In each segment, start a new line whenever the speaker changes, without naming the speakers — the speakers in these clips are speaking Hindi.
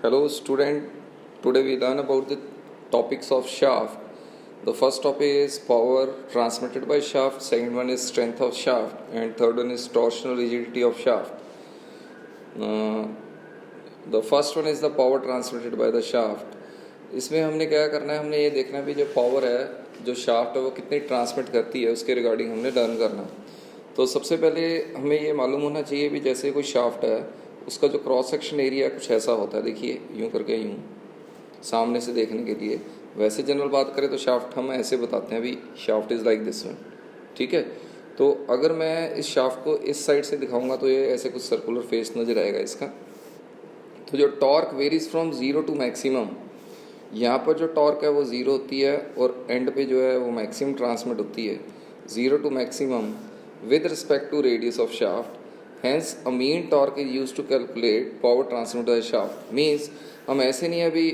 Hello student, today we learn about the topics of shaft. The first topic is power transmitted by shaft, second one is strength of shaft, and third one is torsional rigidity of shaft. The first one is the power transmitted by the shaft. इसमें हमने क्या करना है, हमने ये देखना है भी जो पावर है, जो शाफ्ट है वो कितनी ट्रांसमिट करती है, उसके रिगार्डिंग हमने लर्न करना। तो सबसे पहले हमें ये मालूम होना चाहिए भी जैसे कोई शाफ्ट है उसका जो क्रॉस सेक्शन एरिया कुछ ऐसा होता है, देखिए यूँ करके यूँ सामने से देखने के लिए। वैसे जनरल बात करें तो शाफ्ट हम ऐसे बताते हैं भी shaft is like this one, ठीक है। तो अगर मैं इस शाफ्ट को इस साइड से दिखाऊंगा तो ये ऐसे कुछ सर्कुलर फेस नज़र आएगा इसका। तो जो torque varies from zero to maximum, यहाँ पर जो टॉर्क है वो ज़ीरो होती है और एंड पे जो है वो मैक्सिमम ट्रांसमिट होती है, zero to maximum with respect to radius of shaft. Hence a mean torque is used to calculate power transmitted by shaft. Means हम ऐसे नहीं अभी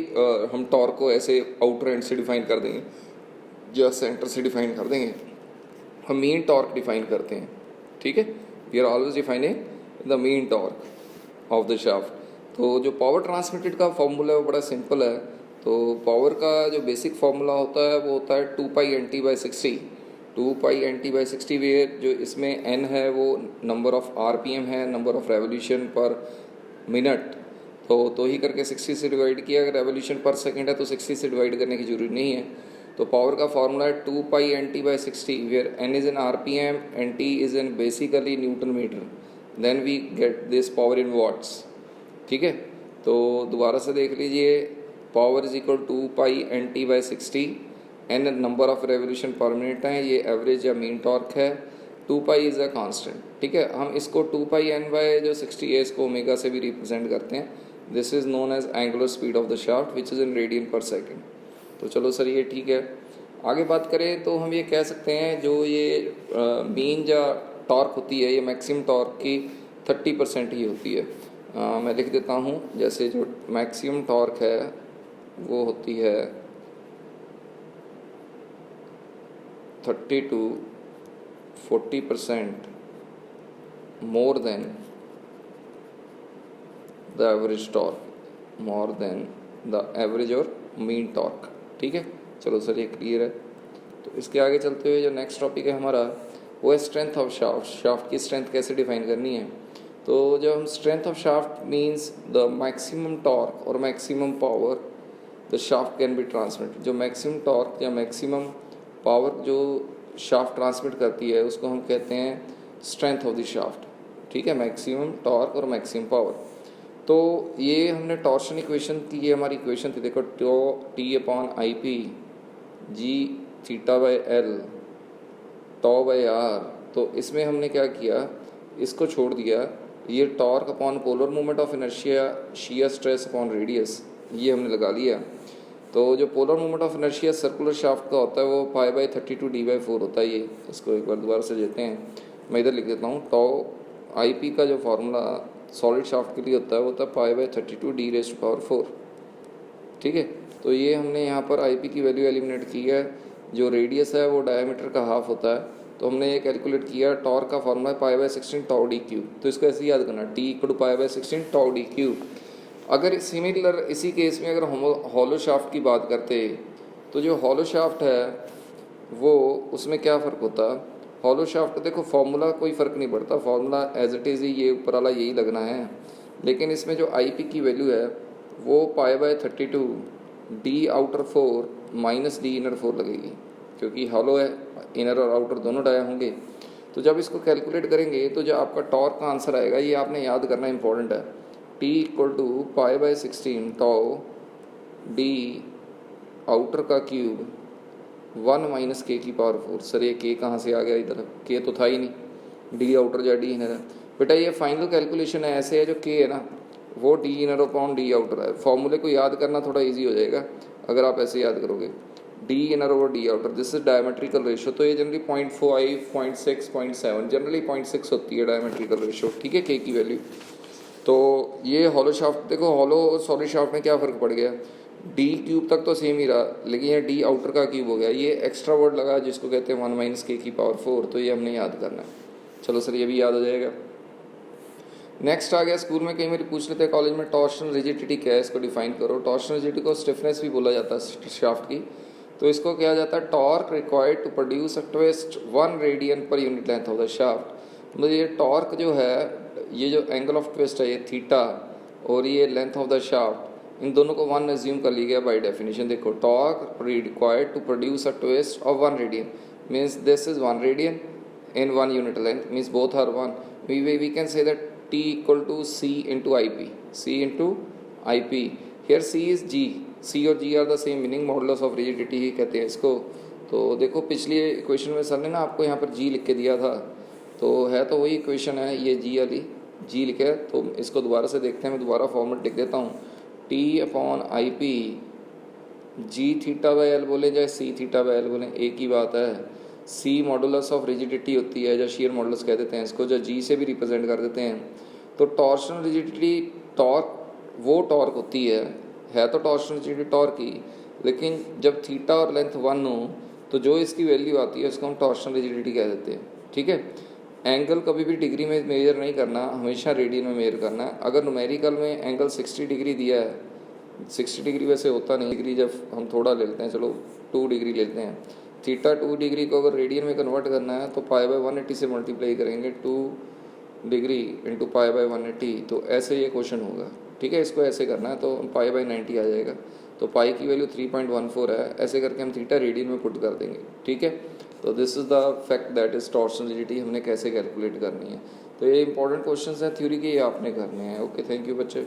हम टॉर्क को ऐसे आउटर एंड से डिफाइन कर देंगे या सेंटर से डिफाइन कर देंगे, हम मीन टॉर्क डिफाइन करते हैं, ठीक है। We are always defining the mean torque of the shaft. तो जो पावर ट्रांसमिटेड का फॉर्मूला है वो बड़ा सिंपल है। तो पावर का जो बेसिक फार्मूला होता है वो होता है 2π/NT/60। 2π/NT/60 वेयर जो इसमें n है वो नंबर ऑफ RPM है, number of revolution per minute. तो ही करके 60 से डिवाइड किया, अगर रेवोल्यूशन पर सेकंड है तो 60 से डिवाइड करने की जरूरत नहीं है। तो पावर का फार्मूला है 2π/NT/60 where n is in RPM and T is in basically newton metre, then we get this power in watts, ठीक है। तो दोबारा से देख लीजिए, power is equal 2π/NT/60, N number of revolution per minute है, ये एवरेज या मीन टॉर्क है, 2π इज़ अ कांस्टेंट, ठीक है। हम इसको 2πn/60 है इसको ओमेगा से भी रिप्रेजेंट करते हैं। This is known as angular speed of the shaft which is in radian per second. तो चलो सर ये ठीक है। आगे बात करें तो हम ये कह सकते हैं जो ये मीन या टॉर्क होती है ये मैक्सिमम टॉर्क की 30% ही होती है। मैं लिख देता हूँ, जैसे जो मैक्सिमम टॉर्क है वो होती है 30 to 40% more than the average torque, more than the average और mean torque, ठीक है। चलो सर ये क्लियर है। तो इसके आगे चलते हुए जो नेक्स्ट टॉपिक है हमारा वो है स्ट्रेंथ ऑफ शाफ्ट। शाफ्ट की स्ट्रेंथ कैसे डिफाइन करनी है। तो जब हम strength of shaft means the maximum torque और maximum power the shaft can be transmit. जो मैक्सिमम टॉर्क या मैक्सिमम पावर जो शाफ्ट ट्रांसमिट करती है उसको हम कहते हैं स्ट्रेंथ ऑफ द शाफ्ट, ठीक है। मैक्सिमम टॉर्क और मैक्सिमम पावर। तो ये हमने टॉर्शन इक्वेशन की, ये हमारी इक्वेशन थी, देखो T/IP g(θ/L τ/r। तो इसमें हमने क्या किया, इसको छोड़ दिया, ये torque upon polar moment of inertia shear stress upon radius ये हमने लगा लिया। तो जो polar moment of inertia circular shaft का होता है वो π/32 d/4 होता है। ये इसको एक बार दोबारा से लेते हैं, मैं इधर लिख देता हूँ। τIP का जो फार्मूला सॉलिड शाफ्ट के लिए होता है वो होता है π/32 d⁴, ठीक है। तो ये हमने यहाँ पर IP की वैल्यू एलिमिनेट की है। जो रेडियस है वो डायमीटर का हाफ होता है। तो हमने ये कैलकुलेट किया, टॉर्क का फार्मूला है π/16 τd³। तो इसको ऐसे याद करना, T = π/16 τd³। अगर सिमिलर इसी केस में अगर हम हॉलो शाफ्ट की बात करते तो जो हॉलो शाफ्ट है वो उसमें क्या फ़र्क होता है। हॉलो शाफ्ट का देखो फार्मूला कोई फ़र्क नहीं पड़ता, फार्मूला एज इट इज़ ही ये ऊपर वाला यही लगना है। लेकिन इसमें जो IP की वैल्यू है वो π/32 d⁻⁴ - d⁻⁴ लगेगी, क्योंकि हॉलो है, इनर और आउटर दोनों डाया होंगे। तो जब इसको कैलकुलेट करेंगे तो जो आपका टॉर्क का आंसर आएगा ये आपने याद करना इंपॉर्टेंट है। T = π/16 τ d आउटर का क्यूब 1 - k⁴। सर ये k कहाँ से आ गया, इधर k तो था ही नहीं, d आउटर या d इनर है। बेटा ये फाइनल कैलकुलेशन है, ऐसे है जो k है ना वो d inner upon d outer है। फॉर्मूले को याद करना थोड़ा इजी हो जाएगा अगर आप ऐसे याद करोगे, d inner over d outer, this is diametrical ratio. तो ये जनरली 0.5, 0.6, 0.7, जनरली 0.6 होती है डायमेट्रिकल रेशो, ठीक है, k की वैल्यू। तो ये हॉलो शाफ्ट देखो, हॉलो और सॉलिड शाफ्ट में क्या फ़र्क पड़ गया, d³ तक तो सेम ही रहा, लेकिन ये d आउटर का क्यूब हो गया। ये एक्स्ट्रा वर्ड लगा जिसको कहते हैं 1 - k⁴। तो ये हमने याद करना है। चलो सर ये भी याद हो जाएगा। नेक्स्ट आ गया स्कूल में, कई बार पूछ लेते हैं कॉलेज में, टॉर्शनल रिजिडिटी क्या है, इसको डिफाइन करो। टॉर्शनल रिजिडिटी को स्टिफनेस भी बोला जाता है शाफ्ट की। तो इसको क्या जाता है, torque required to produce a twist 1 radian per unit length of the shaft. मतलब ये टॉर्क जो है, ये जो एंगल ऑफ ट्विस्ट है ये थीटा, और ये लेंथ ऑफ द शाफ्ट, इन दोनों को 1 एज्यूम कर लिया गया बाय डेफिनेशन। देखो, torque required to produce a twist of 1 radian means this is 1 radian in 1 unit length, means both are 1. We can say that T equal to C into IP. C into IP. Here C is G. C और G are the same meaning, modulus of rigidity ही कहते हैं इसको। तो देखो पिछली इक्वेशन में सर ने ना आपको यहाँ पर G लिख के दिया था, तो है तो वही इक्वेशन है, ये G वाली G लिखे है। तो इसको दोबारा से देखते हैं, मैं दोबारा फॉर्मेट लिख देता हूँ। T upon IP, G theta by L बोले चाहे C थीटा बाई एल बोले, एक ही बात है। C मॉडुलस ऑफ रिजिडिटी होती है, जो शेयर मॉडुलस कह देते हैं इसको, जो G से भी रिप्रेजेंट कर देते हैं। तो टॉर्शनल रिजिडिटी टॉर्क वो टॉर्क होती है तो टॉर्शनल रिजिडिटी टॉर्क ही, लेकिन जब थीटा और लेंथ 1 हो तो जो इसकी वैल्यू आती है उसको हम टॉर्शनल रिजिडिटी कह देते हैं। ठीक है, एंगल कभी भी डिग्री में मेजर नहीं करना, हमेशा रेडियन में मेजर करना है। अगर न्यूमेरिकल में एंगल 60 डिग्री दिया है, 60 डिग्री वैसे होता नहीं, डिग्री जब हम थोड़ा ले लेते हैं, चलो 2 डिग्री लेते हैं, थीटा 2 डिग्री को अगर रेडियन में कन्वर्ट करना है तो पाई बाय 180 से मल्टीप्लाई करेंगे, 2 डिग्री इंटू पाई बाय 180, तो ऐसे ये क्वेश्चन होगा। ठीक है, इसको ऐसे करना है तो पाई बाय 90 आ जाएगा, तो पाई की वैल्यू 3.14 है, ऐसे करके हम थीटा रेडियन में पुट कर देंगे। ठीक है, तो this is the fact that is torsional rigidity हमने कैसे कैलकुलेट करनी है। तो ये इंपॉर्टेंट क्वेश्चन हैं थ्योरी के, ये आपने करने हैं। ओके, थैंक यू बच्चे।